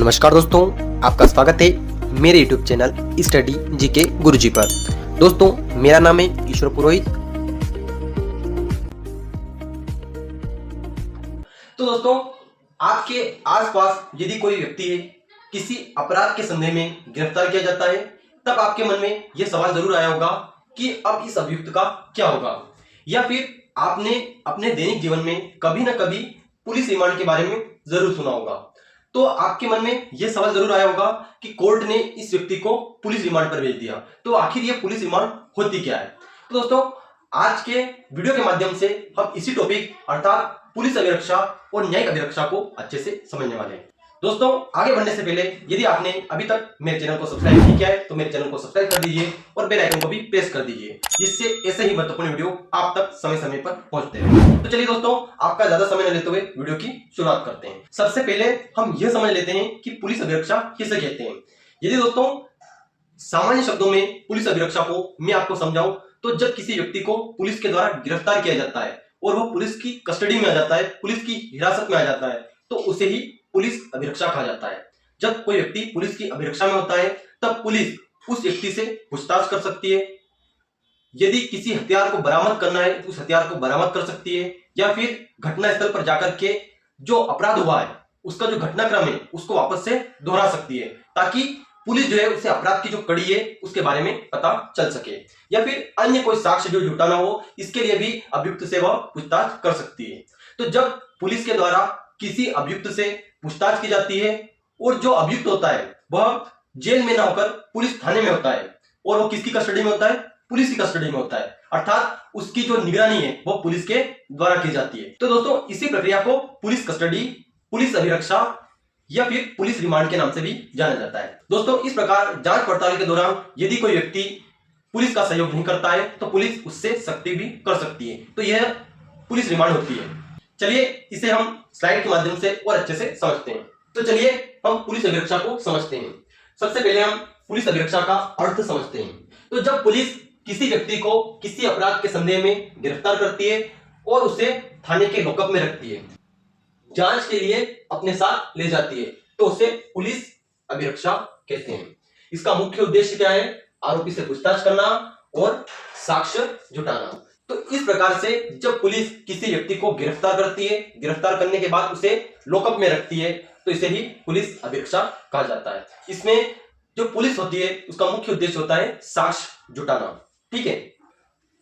नमस्कार दोस्तों, आपका स्वागत है मेरे YouTube चैनल स्टडी जीके गुरुजी पर। दोस्तों, मेरा नाम है ईश्वर पुरोहित। तो दोस्तों, आपके आसपास यदि कोई व्यक्ति है, किसी अपराध के संदेह में गिरफ्तार किया जाता है, तब आपके मन में यह सवाल जरूर आया होगा कि अब इस अभियुक्त का क्या होगा। या फिर आपने अपने दैनिक जीवन में कभी ना कभी पुलिस रिमांड के बारे में जरूर सुना होगा। तो आपके मन में यह सवाल जरूर आया होगा कि कोर्ट ने इस व्यक्ति को पुलिस रिमांड पर भेज दिया, तो आखिर यह पुलिस रिमांड होती क्या है। तो दोस्तों, आज के वीडियो के माध्यम से हम इसी टॉपिक अर्थात पुलिस अभिरक्षा और न्यायिक अभिरक्षा को अच्छे से समझने वाले हैं। दोस्तों, आगे बढ़ने से पहले यदि आपने अभी तक मेरे चैनल को सब्सक्राइब नहीं किया है तो मेरे चैनल को सब्सक्राइब कर दीजिए और बेल आइकन को भी प्रेस कर दीजिए, जिससे ऐसे ही महत्वपूर्ण वीडियो आप तक समय समय पर पहुंचते रहे। तो चलिए दोस्तों, आपका ज्यादा समय न लेते हुए वीडियो की शुरुआत करते हैं। सबसे पहले हम यह समझ लेते हैं कि पुलिस अभिरक्षा किसे कहते हैं। यदि दोस्तों सामान्य शब्दों में पुलिस अभिरक्षा को मैं आपको समझाऊं तो जब किसी व्यक्ति को पुलिस के द्वारा गिरफ्तार किया जाता है और वो पुलिस की कस्टडी में आ जाता है, पुलिस की हिरासत में आ जाता है, तो उसे ही पुलिस अभिरक्षा कहा जाता है। जब कोई व्यक्ति पुलिस की अभिरक्षा में होता है तब पुलिस उस व्यक्ति से पूछताछ कर सकती है। यदि किसी हथियार को बरामद करना है तो उस हथियार को बरामद कर सकती है, या फिर घटनास्थल पर जाकर के जो अपराध हुआ है उसका जो घटनाक्रम है उसको वापस से दोहरा सकती है, ताकि पुलिस जो है उसे अपराध की जो कड़ी है उसके बारे में पता चल सके। या फिर अन्य कोई साक्ष्य जो जुटाना हो, इसके लिए भी अभियुक्त से वह पूछताछ कर सकती है। तो जब पुलिस के द्वारा किसी अभियुक्त से पूछताछ की जाती है और जो अभियुक्त होता है वह जेल में ना होकर पुलिस थाने में होता है, और वो किसकी कस्टडी में होता है? पुलिस की कस्टडी में होता है, अर्थात उसकी जो निगरानी है वो पुलिस के द्वारा की जाती है। तो दोस्तों, इसी प्रक्रिया को पुलिस कस्टडी, पुलिस अभिरक्षा या फिर पुलिस रिमांड के नाम से भी जाना जाता है। दोस्तों, इस प्रकार जांच पड़ताल के दौरान यदि कोई व्यक्ति पुलिस का सहयोग नहीं करता है तो पुलिस उससे सख्ती भी कर सकती है, तो यह पुलिस रिमांड होती है। चलिए इसे हम स्लाइड के माध्यम से और अच्छे से समझते हैं। तो चलिए हम पुलिस अभिरक्षा को समझते हैं। सबसे पहले हम पुलिस अभिरक्षा का अर्थ समझते हैं। तो जब पुलिस किसी व्यक्ति को किसी अपराध के संदेह में गिरफ्तार करती है और उसे थाने के लॉकअप में रखती है, जांच के लिए अपने साथ ले जाती है, तो उसे पुलिस अभिरक्षा कहते हैं। इसका मुख्य उद्देश्य क्या है? आरोपी से पूछताछ करना और साक्ष्य जुटाना। तो इस प्रकार से जब पुलिस किसी व्यक्ति को गिरफ्तार करती है, गिरफ्तार करने के बाद उसे लॉकअप में रखती है, तो इसे ही पुलिस अभिरक्षा कहा जाता है। इसमें जो पुलिस होती है उसका मुख्य उद्देश्य होता है साक्ष्य जुटाना। ठीक है,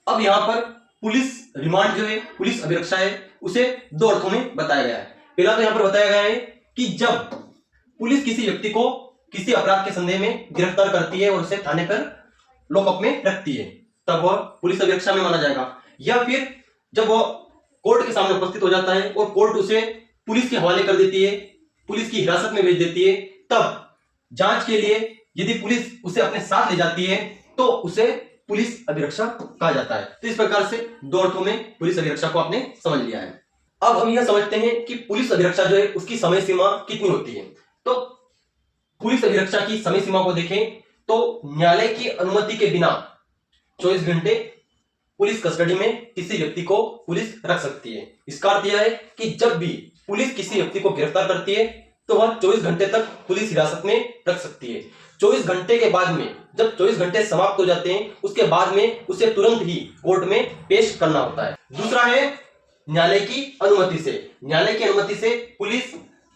अब यहां पर पुलिस रिमांड जो है, पुलिस अभिरक्षा है, उसे दो अर्थों में बताया गया है। पहला तो यहां पर बताया गया है कि जब पुलिस किसी व्यक्ति को किसी अपराध के संदेह में गिरफ्तार करती है और उसे थाने पर लॉकअप में रखती है, तब वह पुलिस अभिरक्षा में माना जाएगा। या फिर जब वह कोर्ट के सामने उपस्थित हो जाता है और कोर्ट उसे पुलिस के हवाले कर देती है, पुलिस की हिरासत में भेज देती है, तब जांच के लिए यदि पुलिस उसे अपने साथ ले जाती है तो उसे पुलिस अभिरक्षा कहा जाता है। तो इस प्रकार से दो अर्थों में पुलिस अभिरक्षा को आपने समझ लिया है। अब हम यह समझते हैं कि पुलिस अभिरक्षा जो है उसकी समय सीमा कितनी होती है। तो पुलिस अभिरक्षा की समय सीमा को देखें तो न्यायालय की अनुमति के बिना 24 घंटे पुलिस कस्टडी में किसी व्यक्ति को पुलिस रख सकती है। इसका अर्थ यह है कि जब भी पुलिस किसी व्यक्ति को गिरफ्तार करती है तो वह 24 घंटे तक पुलिस हिरासत में रख सकती है। 24 घंटे के बाद में, जब 24 घंटे समाप्त हो जाते हैं, उसके बाद में उसे तुरंत ही कोर्ट में पेश करना होता है। दूसरा है न्यायालय की अनुमति से। न्यायालय की अनुमति से पुलिस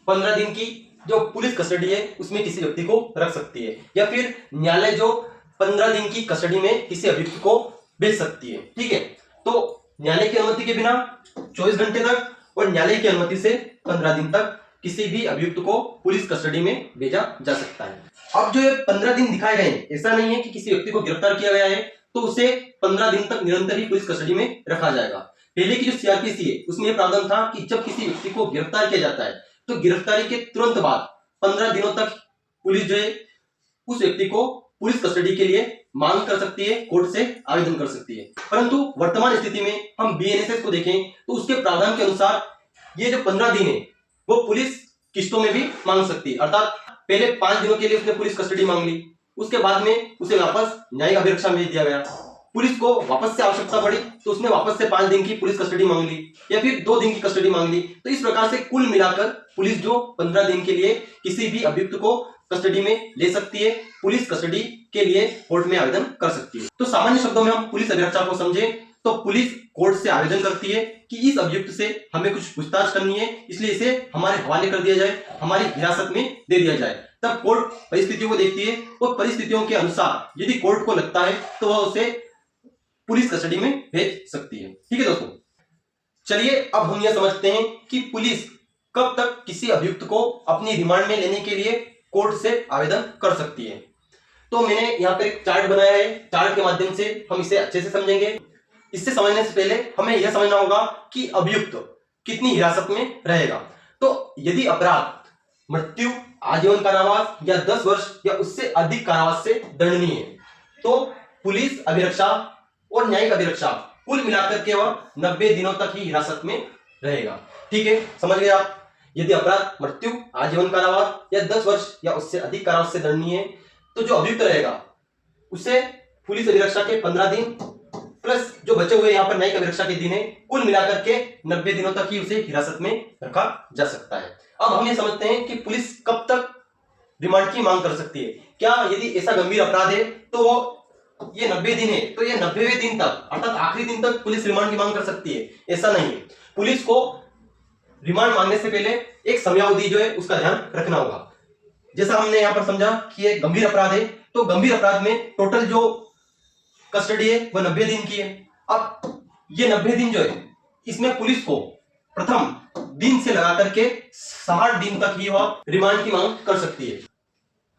15 दिन की जो पुलिस कस्टडी है उसमें किसी व्यक्ति को रख सकती है, या फिर न्यायालय जो 15 दिन की कस्टडी में किसी अभियुक्त को भेज सकती है। ठीक है, तो न्यायालय की अनुमति के बिना 24 घंटे तक और न्यायालय की अनुमति से 15 दिन तक किसी भी अभियुक्त को पुलिस कस्टडी में भेजा जा सकता है। अब जो ये 15 दिन दिखाए गए हैं, ऐसा नहीं है कि किसी व्यक्ति को गिरफ्तार किया गया है तो उसे 15 दिन तक निरंतर ही पुलिस कस्टडी में रखा जाएगा। पहले की जो सीआरपीसी है उसमें यह प्रावधान था कि जब किसी व्यक्ति को गिरफ्तार किया जाता है तो गिरफ्तारी के तुरंत बाद 15 दिनों तक पुलिस जो है उस व्यक्ति को पुलिस कस्टडी के लिए मांग कर सकती है, कोर्ट से आवेदन कर सकती है। परंतु वर्तमान स्थिति में हम बीएनएसएस को देखें तो उसके प्रावधान के अनुसार ये जो 15 दिन है वो पुलिस किस्तों में भी मांग सकती है, अर्थात पहले 5 दिनों के लिए उसने पुलिस कस्टडी मांग ली, उसके बाद में उसे वापस न्यायिक अभिरक्षा में भेज दिया गया, पुलिस को वापस से आवश्यकता पड़ी तो उसने वापस से 5 दिन की पुलिस कस्टडी मांग ली या फिर 2 दिन की कस्टडी मांग ली। तो इस प्रकार से कुल मिलाकर पुलिस जो 15 दिन के लिए किसी भी अभियुक्त को कस्टडी में ले सकती है, पुलिस कस्टडी के लिए कोर्ट में आवेदन कर सकती है। तो सामान्य शब्दों में हम पुलिस अभिरक्षा को समझें तो पुलिस कोर्ट से आवेदन करती है कि इस अभियुक्त से हमें कुछ पूछताछ करनी है, इसलिए इसे हमारे हवाले कर दिया जाए, हमारी हिरासत में दे दिया जाए। तब कोर्ट परिस्थितियों को देखती है और परिस्थितियों के अनुसार यदि कोर्ट को लगता है तो वह उसे पुलिस कस्टडी में भेज सकती है। ठीक है दोस्तों, चलिए अब हम यह समझते हैं कि पुलिस कब तक किसी अभियुक्त को अपनी रिमांड में लेने के लिए कोर्ट से आवेदन कर सकती है। तो मैंने यहाँ पर एक चार्ट बनाया है, चार्ट के माध्यम से हम इसे अच्छे से समझेंगे। इससे समझने से पहले हमें यह समझना होगा कि अभियुक्त कितनी हिरासत में रहेगा। तो यदि अपराध मृत्यु, आजीवन कारावास या 10 वर्ष या उससे अधिक कारावास से दंडनीय है तो पुलिस अभिरक्षा और न्यायिक अभिरक्षा कुल मिलाकर के वह 90 दिनों तक ही हिरासत में रहेगा। ठीक है, समझ गए आप। यदि अपराध मृत्यु, आजीवन कारावास या 10 वर्ष या उससे अधिक कारावास से दंडनीय है तो जो अभियुक्त रहेगा उसे पुलिस अभिरक्षा के 15 दिन प्लस जो बचे हुए यहाँ पर न्यायिक अभिरक्षा के दिन है, कुल मिलाकर के 90 दिनों तक ही उसे हिरासत में रखा जा सकता है। अब हम ये समझते हैं कि पुलिस कब तक रिमांड की मांग कर सकती है। क्या यदि ऐसा गंभीर अपराध है तो वो ये 90 दिन है तो ये 90वें दिन तक अर्थात आखिरी दिन तक पुलिस रिमांड की मांग कर सकती है? ऐसा नहीं है। पुलिस को रिमांड मांगने से पहले एक समयावधि जो है उसका ध्यान रखना होगा। जैसा हमने यहाँ पर समझा कि एक गंभीर अपराध है तो गंभीर अपराध में टोटल जो कस्टडी है वह 90 दिन की है। अब ये 90 दिन जो है इसमें पुलिस को प्रथम दिन से लगा करके 60 दिन तक ही वह रिमांड की मांग कर सकती है।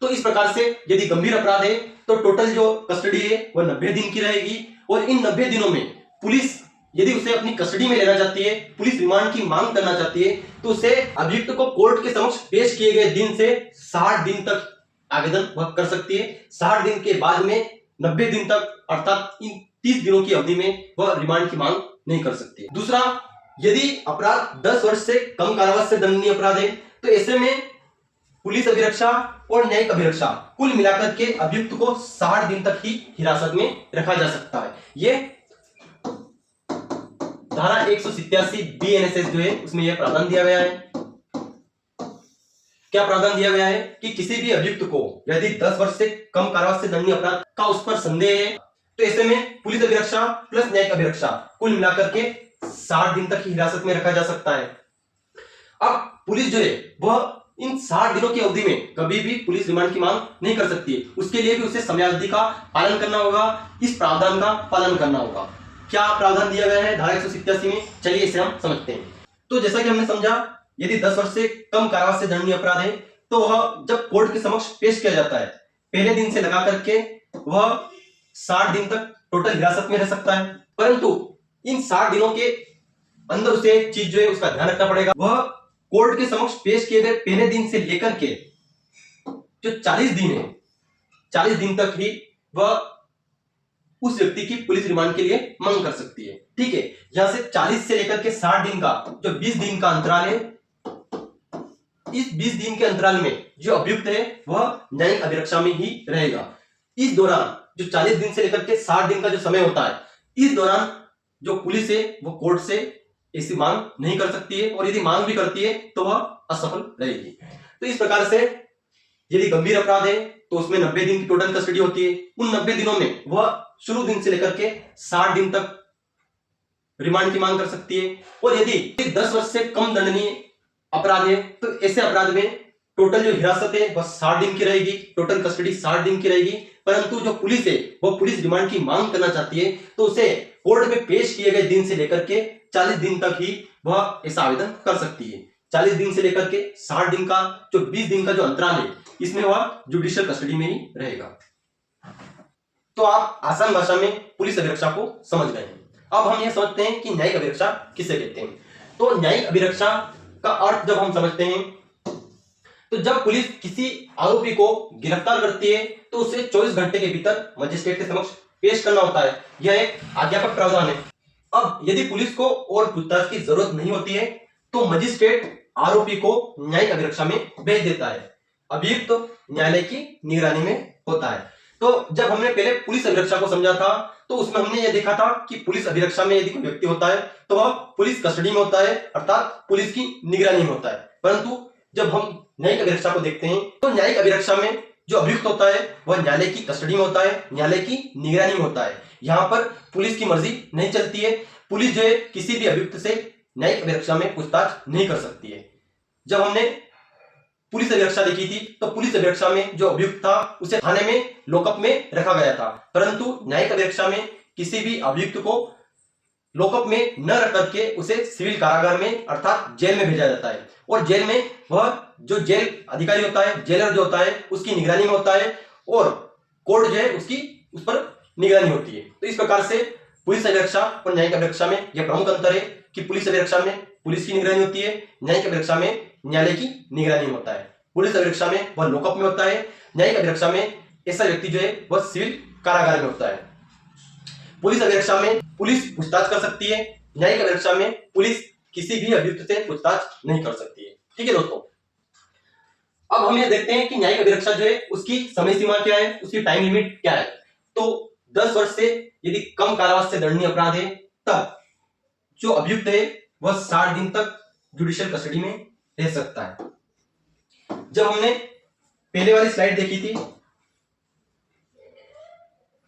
तो इस प्रकार से यदि गंभीर अपराध है तो टोटल जो कस्टडी है वह 90 दिन की रहेगी और इन 90 दिनों में पुलिस यदि उसे अपनी कस्टडी में लेना चाहती है, पुलिस रिमांड की मांग करना चाहती है तो उसे अभियुक्त को कोर्ट के समक्ष पेश किए गए दिन से 60 दिन तक आवेदन वह कर सकती है। 60 दिन के बाद में 90 दिन तक अर्थात इन 30 दिनों की अवधि में वह रिमांड की मांग नहीं कर सकती। दूसरा, यदि अपराध 10 वर्ष से कम कारावास से दंडनीय अपराध है तो ऐसे में पुलिस अभिरक्षा और न्यायिक अभिरक्षा कुल मिलाकर के अभियुक्त को 60 दिन तक ही हिरासत में रखा जा सकता है। ये धारा 187 BNSS जो है उसमें यह प्रावधान दिया गया है। क्या प्रावधान दिया गया है कि किसी भी अभियुक्त को यदि 10 वर्ष से कम कारावास से दंडनीय अपराध का उस पर संदेह है तो ऐसे में पुलिस अभिरक्षा प्लस न्यायिक अभिरक्षा कुल मिलाकर के 60 दिन तक ही हिरासत में रखा जा सकता है। अब पुलिस जो है वह इन 60 दिनों की अवधि में कभी भी पुलिस रिमांड की मांग नहीं कर सकती है। उसके लिए भी उसे समयावधि का पालन करना होगा, इस प्रावधान का पालन करना होगा। क्या प्रावधान दिया गया है धारा 187 में? चलिए इसे हम समझते हैं। तो जैसा कि हमने समझा, यदि 10 वर्ष से कम कारावास से दंडनीय अपराध है तो वह जब कोर्ट के समक्ष पेश किया जाता है पहले दिन से लगा करके वह 60 दिन तक टोटल हिरासत में रह सकता है। परंतु इन 60 दिनों के अंदर उसे एक चीज जो है उसका ध्यान रखना पड़ेगा, वह कोर्ट के समक्ष पेश किए गए पहले दिन से लेकर के जो 40 दिन है, 40 दिन तक ही वह उस व्यक्ति की पुलिस रिमांड के लिए मांग कर सकती है। ठीक है, यहां से 40 से लेकर के 60 दिन का जो 20 दिन का अंतराल है, इस 20 दिन के अंतराल में जो अभियुक्त है वह न्यायिक अभिरक्षा में ही रहेगा। इस दौरान जो 40 दिन से लेकर के 60 दिन का जो समय होता है, इस दौरान जो पुलिस है वो कोर्ट से ऐसी मांग नहीं कर सकती है और यदि मांग भी करती है तो वह असफल रहेगी। तो इस प्रकार से यदि गंभीर अपराध है तो उसमें 90 दिन की टोटल कस्टडी होती है। उन 90 दिनों में वह शुरू दिन से लेकर के 60 दिन तक रिमांड की मांग कर सकती है। और यदि 10 वर्ष से कम दंडनीय अपराध है तो ऐसे अपराध में टोटल जो हिरासत है वह 60 दिन की रहेगी, टोटल कस्टडी 60 दिन की रहेगी। परंतु जो पुलिस है वह पुलिस रिमांड की मांग करना चाहती है तो उसे कोर्ट में पेश किए गए दिन से लेकर के 40 दिन तक ही वह ऐसा आवेदन कर सकती है। 40 दिन से लेकर के 60 दिन का जो 20 दिन का जो अंतराल है इसमें वह जुडिशियल कस्टडी में ही रहेगा। तो आप आसान भाषा में पुलिस अभिरक्षा को समझ गए हैं। अब हम यह समझते हैं कि न्यायिक अभिरक्षा किसे कहते हैं। तो न्यायिक अभिरक्षा का अर्थ जब हम समझते हैं तो जब पुलिस किसी आरोपी को गिरफ्तार करती है तो उसे 24 घंटे के भीतर मजिस्ट्रेट के समक्ष पेश करना होता है। यह एक आज्ञापक प्रावधान है। अब यदि पुलिस को और पूछताछ की जरूरत नहीं होती है तो मजिस्ट्रेट आरोपी को न्यायिक अभिरक्षा में भेज देता है। अभियुक्त न्यायालय की निगरानी में होता है। तो जब हमने पहले पुलिस अभिरक्षा को समझा था तो उसमें हमने यह देखा था कि पुलिस अभिरक्षा में यदि कोई व्यक्ति होता है तो वह पुलिस कस्टडी में होता है, अर्थात पुलिस की निगरानी में होता है। परंतु जब हम न्यायिक अभिरक्षा को देखते हैं तो न्यायिक अभिरक्षा में जो अभियुक्त होता है वह न्यायालय की कस्टडी में होता है, न्यायालय की निगरानी में होता है। यहाँ पर पुलिस की मर्जी नहीं चलती है। पुलिस जो है किसी भी अभियुक्त से न्यायिक अभिरक्षा में पूछताछ नहीं कर सकती है। जब हमने पुलिस अभिरक्षा देखी थी तो पुलिस अभिरक्षा में जो अभियुक्त था उसे थाने में लॉकअप में रखा गया था, परंतु न्यायिक अभिरक्षा में किसी भी अभियुक्त को लॉकअप में न रख करके उसे सिविल कारागार में अर्थात जेल में भेजा जाता है और जेल में वह जो जेल अधिकारी होता है, जेलर जो होता है, उसकी निगरानी में होता है और कोर्ट जो है उसकी उस पर निगरानी होती है। तो इस प्रकार से पुलिस अभिरक्षा और न्यायिक अभिरक्षा में यह प्रमुख अंतर है कि पुलिस अभिरक्षा में पुलिस की निगरानी होती है, न्यायिक अभिरक्षा में न्यायालय की निगरानी में होता है। पुलिस अभिरक्षा में वह लॉकअप में होता है, न्यायिक अभिरक्षा में ऐसा व्यक्ति जो है वह सिविल कारागार में होता है। पुलिस अभिरक्षा में पुलिस पूछताछ कर सकती है, न्यायिक अभिरक्षा में पुलिस किसी भी अभियुक्त से पूछताछ नहीं कर सकती है। ठीक है दोस्तों, अब हम ये देखते हैं कि न्यायिक अभिरक्षा जो है उसकी समय सीमा क्या है, उसकी टाइम लिमिट क्या है। तो 10 वर्ष से यदि कम कारावास से दंडनीय अपराध है तब जो अभियुक्त है वह 60 दिन तक जुडिशियल कस्टडी में रह सकता है। जब हमने पहले वाली स्लाइड देखी थी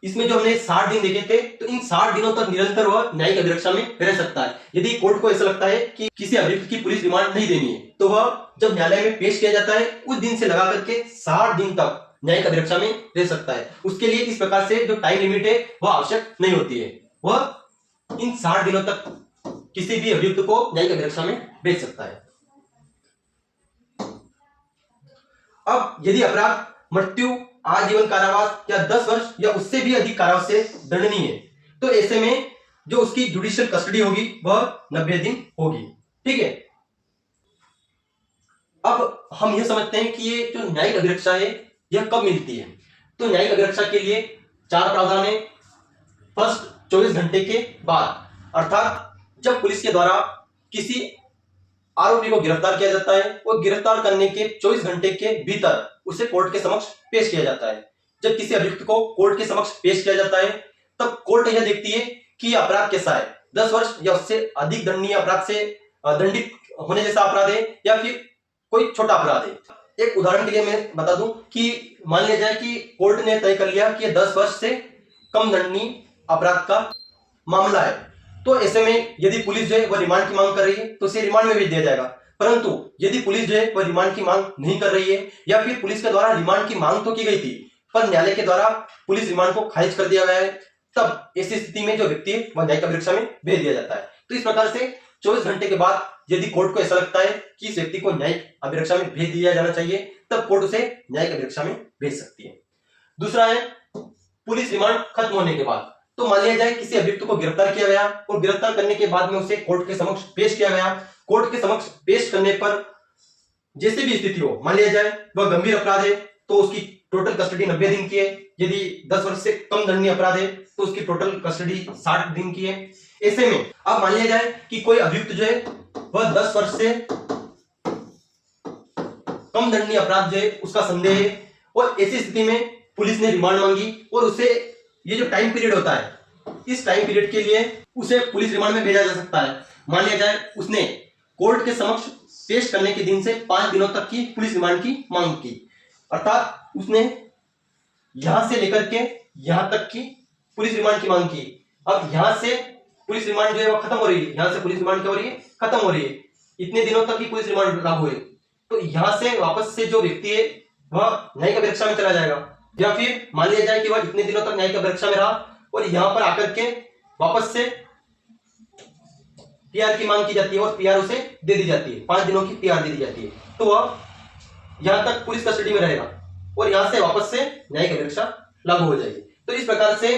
इसमें जो हमने 60 दिन देखे थे तो इन 60 दिनों तक निरंतर वह न्यायिक अभिरक्षा में रह सकता है। यदि कोर्ट को ऐसा लगता है कि किसी अभियुक्त की पुलिस रिमांड नहीं देनी है तो वह जब न्यायालय में पेश किया जाता है उस दिन से लगा करके 60 दिन तक न्यायिक अभिरक्षा में रह सकता है। उसके लिए इस प्रकार से जो टाइम लिमिट है वह आवश्यक नहीं होती है, वह इन 60 दिनों तक किसी भी अभियुक्त को न्यायिक अभिरक्षा में भेज सकता है। अब यदि अपराध मृत्यु, आजीवन कारावास या 10 वर्ष या उससे भी अधिक कारावास से दंडनीय है तो ऐसे में जो उसकी जुडिशियल कस्टडी होगी वह 90 दिन होगी। ठीक है, अब हम यह समझते हैं कि ये जो न्यायिक अभिरक्षा है यह कब मिलती है। तो न्यायिक अभिरक्षा के लिए 4 प्रावधान है। फर्स्ट, 24 घंटे के बाद, अर्थात जब पुलिस के द्वारा किसी आरोपी को गिरफ्तार किया जाता है और गिरफ्तार करने के 24 घंटे के भीतर उसे कोर्ट के समक्ष पेश किया जाता है। जब किसी अभियुक्त को कोर्ट के समक्ष पेश किया जाता है तब कोर्ट यह देखती है कि यह अपराध कैसा है, 10 वर्ष या उससे अधिक दंडनीय अपराध से दंडित होने जैसा अपराध है या फिर कोई छोटा अपराध है। एक उदाहरण के लिए मैं बता दूं कि मान लिया जाए कि कोर्ट ने तय कर लिया कि 10 वर्ष से कम दंडनीय अपराध का मामला है, तो ऐसे में यदि पुलिस जो है वह रिमांड की मांग कर रही है तो उसे रिमांड में भेज दिया जाएगा। परंतु यदि पुलिस जो है वह रिमांड की मांग नहीं कर रही है या फिर पुलिस के द्वारा रिमांड की मांग तो की गई थी पर न्यायालय के द्वारा पुलिस रिमांड को खारिज कर दिया गया है, तब ऐसी स्थिति में जो व्यक्ति है वह न्यायिक अभिरक्षा में भेज दिया जाता है। तो इस प्रकार से 24 घंटे के बाद यदि कोर्ट को ऐसा लगता है कि इस व्यक्ति को न्यायिक अभिरक्षा में भेज दिया जाना चाहिए तब कोर्ट उसे न्यायिक अभिरक्षा में भेज सकती है। दूसरा है पुलिस रिमांड खत्म होने के बाद। तो मान लिया जाए किसी अभियुक्त को गिरफ्तार किया गया और गिरफ्तार करने के बाद में उसे कोर्ट के समक्ष पेश किया गया। कोर्ट के समक्ष पेश करने पर जैसे भी स्थिति हो, मान लिया जाए वह गंभीर अपराध है तो उसकी टोटल कस्टडी 90 दिन की है, यदि 10 वर्ष से कम दंडनीय अपराध है तो उसकी टोटल कस्टडी 60 दिन की है। ऐसे में अब मान लिया जाए कि कोई अभियुक्त जो है वह 10 वर्ष से कम दंडनीय अपराध जो है उसका संदेह है और ऐसी स्थिति में पुलिस ने रिमांड मांगी और उसे ये जो टाइम पीरियड होता है इस टाइम पीरियड के लिए उसे पुलिस रिमांड में भेजा जा सकता है। मान लिया जाए उसने कोर्ट के समक्ष पेश करने के दिन से 5 दिनों तक की पुलिस रिमांड की मांग की, अर्थात उसने यहां से लेकर के यहां तक की पुलिस रिमांड की मांग की। अब यहां से पुलिस रिमांड जो है वो खत्म हो रही है, यहां से पुलिस रिमांड क्या हो रही है, खत्म हो रही है, इतने दिनों तक की पुलिस रिमांड लागू है। तो यहां से वापस से जो व्यक्ति है वह न्यायिक अभिरक्षा में चला जाएगा, या फिर मान लिया जाए कि वह इतने दिनों तक न्यायिक अभिरक्षा में रहा और यहां पर आकर के वापस से पीआर की मांग की जाती है और पीआर उसे दे दी जाती है, 5 दिनों की पीआर दे दी जाती है, तो वह यहां तक पुलिस कस्टडी में रहेगा और यहां से वापस से न्यायिक अभिरक्षा लागू हो जाएगी। तो इस प्रकार से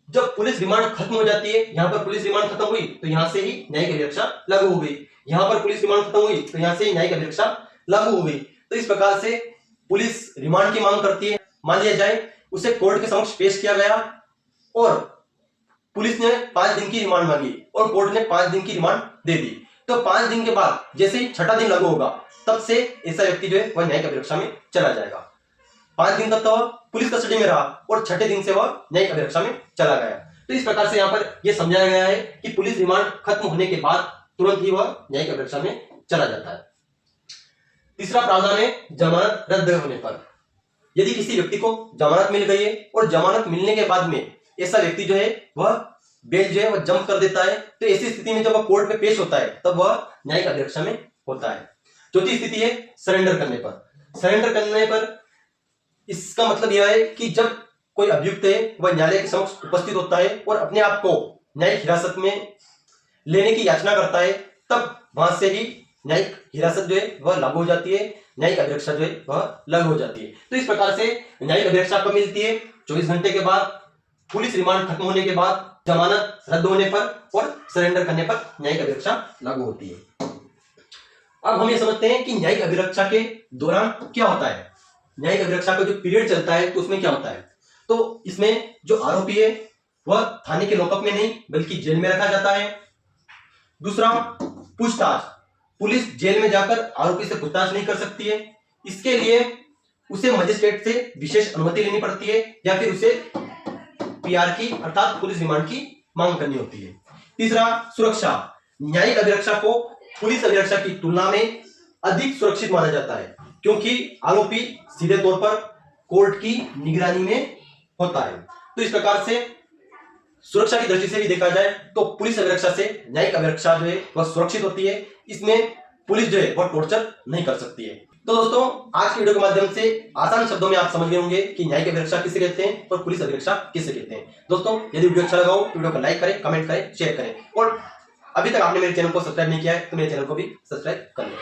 जब पुलिस रिमांड खत्म हो जाती है, यहां पर पुलिस रिमांड खत्म हुई तो यहां से ही न्यायिक अभिरक्षा लागू हो गई, यहां पर पुलिस रिमांड खत्म हुई तो यहां से ही न्यायिक अभिरक्षा लागू हो गई। तो इस प्रकार से पुलिस रिमांड की मांग करती है। मान लिया जाए उसे कोर्ट के समक्ष पेश किया गया और पुलिस ने 5 दिन की रिमांड मांगी और कोर्ट ने 5 दिन की रिमांड दे दी, तो 5 दिन के बाद जैसे ही 6ठा दिन लागू होगा तब से ऐसा व्यक्ति जो है वह न्यायिक अभिरक्षा में चला जाएगा। 5 दिन तक तो वह पुलिस कस्टडी में रहा और छठे दिन से वह न्यायिक अभिरक्षा में चला गया। तो इस प्रकार से यहाँ पर यह समझाया गया है कि पुलिस रिमांड खत्म होने के बाद तुरंत ही वह न्यायिक अभिरक्षा में चला जाता है। तीसरा प्रावधान है जमानत रद्द होने पर। यदि किसी व्यक्ति को जमानत मिल गई है और जमानत मिलने के बाद में ऐसा व्यक्ति जो है वह बेल जो है वह जंप कर देता है, तो ऐसी स्थिति में जब वह कोर्ट में पेश होता है तब वह न्यायिक अभिरक्षा में होता है। चौथी स्थिति है सरेंडर करने पर। सरेंडर करने पर इसका मतलब यह है कि जब कोई अभियुक्त है वह न्यायालय के समक्ष उपस्थित होता है और अपने आप को न्यायिक हिरासत में लेने की याचना करता है, तब वहां से ही न्यायिक हिरासत जो है वह लागू हो जाती है, न्यायिक अभिरक्षा जो है वह लागू हो जाती है। तो इस प्रकार से न्यायिक अभिरक्षा कब मिलती है? 24 घंटे के बाद, पुलिस रिमांड खत्म होने के बाद, जमानत रद्द होने पर और सरेंडर करने पर न्यायिक अभिरक्षा लागू होती है। अब हम ये समझते हैं कि न्यायिक अभिरक्षा के दौरान क्या होता है। न्यायिक अभिरक्षा का जो पीरियड चलता है तो उसमें क्या होता है? तो इसमें जो आरोपी है वह थाने के लॉकअप में नहीं बल्कि जेल में रखा जाता है। दूसरा, पूछताछ। पुलिस जेल में जाकर आरोपी से पूछताछ नहीं कर सकती है, इसके लिए उसे मजिस्ट्रेट से विशेष अनुमति लेनी पड़ती है या फिर उसे पीआर की अर्थात पुलिस रिमांड की मांग करनी होती है। तीसरा, सुरक्षा। न्यायिक अभिरक्षा को पुलिस अभिरक्षा की तुलना में अधिक सुरक्षित माना जाता है क्योंकि आरोपी सीधे तौर पर कोर्ट की निगरानी में होता है। तो इस प्रकार से सुरक्षा की दृष्टि से भी देखा जाए तो पुलिस अभिरक्षा से न्यायिक अभिरक्षा जो है वह सुरक्षित होती है। इसमें पुलिस जो है वह टॉर्चर नहीं कर सकती है। तो दोस्तों, आज की वीडियो के माध्यम से आसान शब्दों में आप समझ गए होंगे कि न्यायिक अभिरक्षा किसे कहते हैं और पुलिस अभिरक्षा किसे कहते हैं। दोस्तों, यदि वीडियो अच्छा लगा हो तो वीडियो को लाइक करें, कमेंट करें, शेयर करें और अभी तक आपने मेरे चैनल को सब्सक्राइब नहीं किया है तो मेरे चैनल को भी सब्सक्राइब कर लें।